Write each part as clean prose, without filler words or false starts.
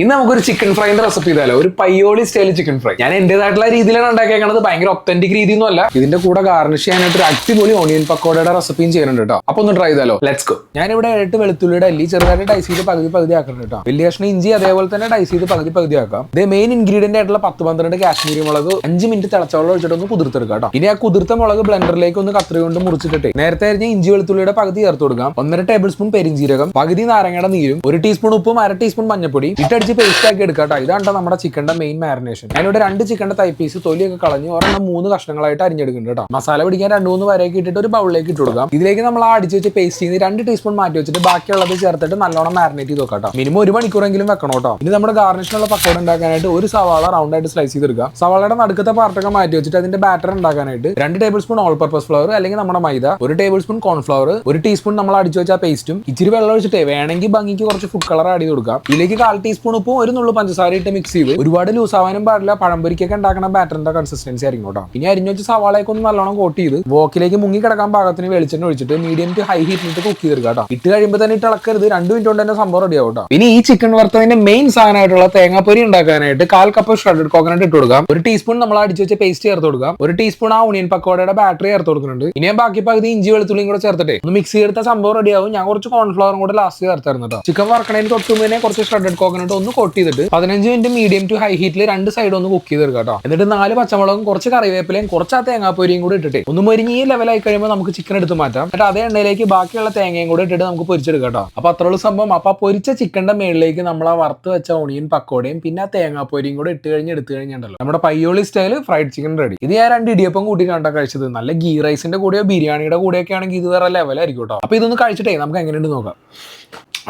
ഇന്ന് നമുക്കൊരു chicken ഫ്രൈന്റെ recipe ചെയ്താലോ, ഒരു പയ്യോളി സ്റ്റൈൽ ചിക്കൻ ഫ്രൈ. ഞാൻ എന്റേതായിട്ടുള്ള രീതിയിലാണ് ഉണ്ടാക്കിയേക്കുന്നത്, ഭയങ്കര ഒത്തന്റിക് രീതിയൊന്നും അല്ല. ഇതിന്റെ കൂടെ ഗാർണിഷ് ചെയ്യാനായിട്ട് ഒരു അടിപൊളി ഓണിയൻ പക്കോടയുടെ റെസിപ്പിയും ചെയ്യുന്നുണ്ട് കേട്ടോ. അപ്പൊ ഒന്ന് ട്രൈ ചെയ്താലോ, ലെറ്റ്സ് ഗോ. ഞാനിവിടെ 8 വെളുത്തുള്ളിയുടെ അല്ലി ചെറുതായിട്ട് ഡൈസ് ചെയ്ത് പകുതി ആക്കണം കേട്ടോ. വലിയ കഷ്ണം ഇഞ്ചി അതേപോലെ തന്നെ ഡൈസ് ചെയ്ത് പകുതി ആക്കാം. ഇത് മെയിൻ ഇൻഗ്രീഡിയന്റ് ആയിട്ടുള്ള 10-12 കാശ്മീരി മുളക് 5 മിനിറ്റ് തിളച്ചവെള്ളം ഒഴിച്ചിട്ട് ഒന്ന് കുതിർത്തെടുക്കാം കേട്ടോ. ഇനി ആ കുതിർത്ത മുളക് ബ്ലെൻഡറിലേക്ക് ഒന്ന് കത്രി കൊണ്ട് മുറിച്ചിട്ട് നേരത്തെ അരിഞ്ഞ ഇഞ്ചി വെളുത്തുള്ളിയുടെ പകുതി ചേർത്ത് കൊടുക്കാം. 1.5 ടേബിൾ സ്പൂൺ പെരിഞ്ജീരകം, പകുതി നാരങ്ങയുടെ നീരും, 1 ടീസ്പൂൺ ഉപ്പും 1/2 ടീസ്പൂൺ മഞ്ഞപ്പൊടി ഇട്ടടിച്ച് പേസ്റ്റ് ആക്കി എടുക്കാം. ഇതാണ് നമ്മുടെ ചിക്കന്റെ മെയിൻ മാരിനേഷൻ. ഞാനിവിടെ 2 ചിക്കന്റെ തൈ പീസ് തൊലിയൊക്കെ കളഞ്ഞ് ഒരെണ്ണം 3 കഷ്ണങ്ങളായിട്ട് അരിഞ്ഞെടുക്കുന്നുണ്ട് കേട്ടോ. മസാല പിടിക്കാൻ 2-3 വരയൊക്കെ ഇട്ടിട്ട് ഒരു ബൗളിലേക്ക് ഇട്ട് കൊടുക്കാം. ഇതിലേക്ക് നമ്മൾ അടിച്ച് വെച്ച് പേസ്റ്റ് ചെയ്ത് 2 ടീസ്പൂൺ മാറ്റി വെച്ചിട്ട് ബാക്കിയുള്ളത് ചേർത്തിട്ട് നല്ലോണം മാരിനേറ്റ് ചെയ്ത് വെക്കാം. മിനിമം 1 മണിക്കൂറെങ്കിലും വെക്കണം കേട്ടോ. ഇനി നമ്മുടെ ഗാർണിഷിനുള്ള പക്കോട ഉണ്ടാക്കാനായിട്ട് ഒരു സവാള റൗണ്ട് ആയിട്ട് സ്ലൈസ് ചെയ്തെടുക്കാം. സവാളയുടെ നടുക്കത്തെ പാർട്ടൊക്കെ മാറ്റി വെച്ചിട്ട് അതിന്റെ ബാറ്റർ ഉണ്ടാക്കാനായിട്ട് 2 table spoon all purpose flower അല്ലെങ്കിൽ നമ്മുടെ മൈദ, 1 ടേബിൾ സ്പൂൺ കോൺഫ്ലവർ, 1 ടീസ്പൂൺ നമ്മൾ അടിച്ചു വെച്ച പേസ്റ്റും ഇച്ചിരി വെള്ളം ഒഴിച്ചിട്ട് വേണമെങ്കിൽ ഭംഗിക്ക് കുറച്ച് ഫുഡ് കളർ ആഡ് ചെയ്ത് കൊടുക്കാം. ഇതിലേക്ക് 1/4 ടീസ്പൂൺ ഉപ്പും 1 നുള്ളു പഞ്ചസാര ഇട്ട് മിക്സ് ചെയ്ത് ഒരുപാട് ലൂസ് ആവാനും പാടില്ല. പഴംപൊരിക്കൊക്കെ ഉണ്ടാക്കുന്ന ബാറ്ററിന്റെ കൺസിസ്റ്റൻസി ആയിരിക്കും കേട്ടോ. ഇനി അരിഞ്ഞു വെച്ച് സവാളയൊക്കെ ഒന്ന് നല്ലോണം കോട്ട് ചെയ്ത് വോക്കിലേക്ക് മുങ്ങി കിടക്കാൻ പാകത്തിന് വെളിച്ചെണ്ണ ഒഴിച്ചിട്ട് മീഡിയം ടു ഹൈ ഹീറ്റിലിട്ട് കുക്ക് ചെയ്തെടുക്കുക കേട്ടോ. ഇട്ട് കഴിയുമ്പോൾ തന്നെ ഇട്ട് ഇളക്കരുത്. 2 മിനിറ്റ് കൊണ്ട് തന്നെ സംഭവം റെഡി ആവും കേട്ടോ. ഇനി ഈ ചിക്കൻ വറുത്തതിന്റെ മെയിൻ സാധനമായിട്ടുള്ള തേങ്ങാപ്പൊരി ഉണ്ടാക്കാനായിട്ട് 1/4 കപ്പ് ഷ്രെഡഡ് കോക്കനട്ട് ഇട്ട് കൊടുക്കാം. 1 ടീസ്പൂൺ നമ്മൾ അടിച്ചു വെച്ച പേസ്റ്റ് ചേർത്ത് കൊടുക്കാം. 1 ടീസ്പൂൺ ആ ഓണിയൻ പക്കോടയുടെ ബാറ്ററി ചേർത്ത് കൊടുക്കുന്നുണ്ട്. ഇനി ഞാൻ ബാക്കി പകുതി ഇഞ്ചി വെളുത്തുള്ളിയും കൂടെ ചേർത്തിട്ട് ഒന്ന് മിക്സ് ചെയ്തെടുത്ത സംഭവം റെഡി ആവും. ഞാൻ കുറച്ച് കോൺഫ്ലവറും കൂടെ ലാസ്റ്റ് ചേർത്തായിരുന്നു കേട്ടോ. ചിക്കൻ വറക്കണേന് തൊട്ട് മുന്നേ കുറച്ച് ഷ്രെഡഡ് കോക്കനട്ട് ഒന്ന് കോട്ട് ചെയ്തിട്ട് 15 മിനിറ്റ് മീഡിയം ടു ഹൈ ഹീറ്റിൽ 2 സൈഡ് ഒന്ന് കുക്ക് ചെയ്തെടുക്കാം കേട്ടോ. എന്നിട്ട് 4 പച്ചമുളകും കുറച്ച് കറിവേപ്പിലയും കുറച്ച് ആ തേങ്ങാപ്പൊരിയും കൂടി ഇട്ടിട്ട് ഒന്ന് മൊരിഞ്ഞ് ഈ ലെവലായി കഴിയുമ്പോൾ നമുക്ക് ചിക്കൻ എടുത്ത് മാറ്റാം. എന്നിട്ട് അതേ എണ്ണയിലേക്ക് ബാക്കിയുള്ള തേങ്ങയും കൂടി ഇട്ടിട്ട് നമുക്ക് പൊരിച്ചെടുക്കാം കേട്ടോ. അപ്പൊ അത്രയുള്ള സംഭവം. അപ്പൊ പൊരിച്ച ചിക്കന്റെ മേളിലേക്ക് നമ്മൾ ആ വറുത്ത് വെച്ച ഓണിയൻ പക്കോടയും പിന്നെ ആ തേങ്ങാപ്പൊരിയും കൂടെ എടുത്തു കഴിഞ്ഞിട്ടുണ്ടല്ലോ നമ്മുടെ Payyoli style fried chicken ready. ഇത് ഞാൻ 2 ഇടിയപ്പം കൂട്ടിയിട്ടാണ് കഴിച്ചത്. നല്ല ഗീ റൈസിന്റെ കൂടെയോ ബിരിയാണിയുടെ കൂടെയൊക്കെ ആണെങ്കിൽ ഇത് വേറെ ലെവലായിരിക്കും കേട്ടോ. അപ്പൊ ഇതൊന്ന് കഴിച്ചിട്ടേ നമുക്ക് എങ്ങനെയുണ്ട് നോക്കാം.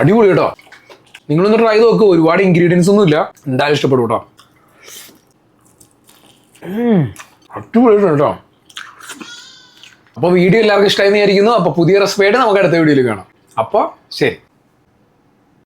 അടിപൊളി കേട്ടോ. നിങ്ങളൊന്ന് ട്രൈ നോക്കുക. ഒരുപാട് ഇൻഗ്രീഡിയൻസ് ഒന്നും ഇല്ല, എന്തായാലും ഇഷ്ടപ്പെടും കേട്ടോ. അടിപൊളിയായിട്ടുണ്ട് കേട്ടോ. അപ്പോൾ വീഡിയോ എല്ലാവർക്കും ഇഷ്ടമായി വിചാരിക്കുന്നു. അപ്പോൾ പുതിയ റെസിപ്പിയായിട്ട് നമുക്ക് അടുത്ത വീഡിയോയിൽ കാണാം. അപ്പോൾ ശരി.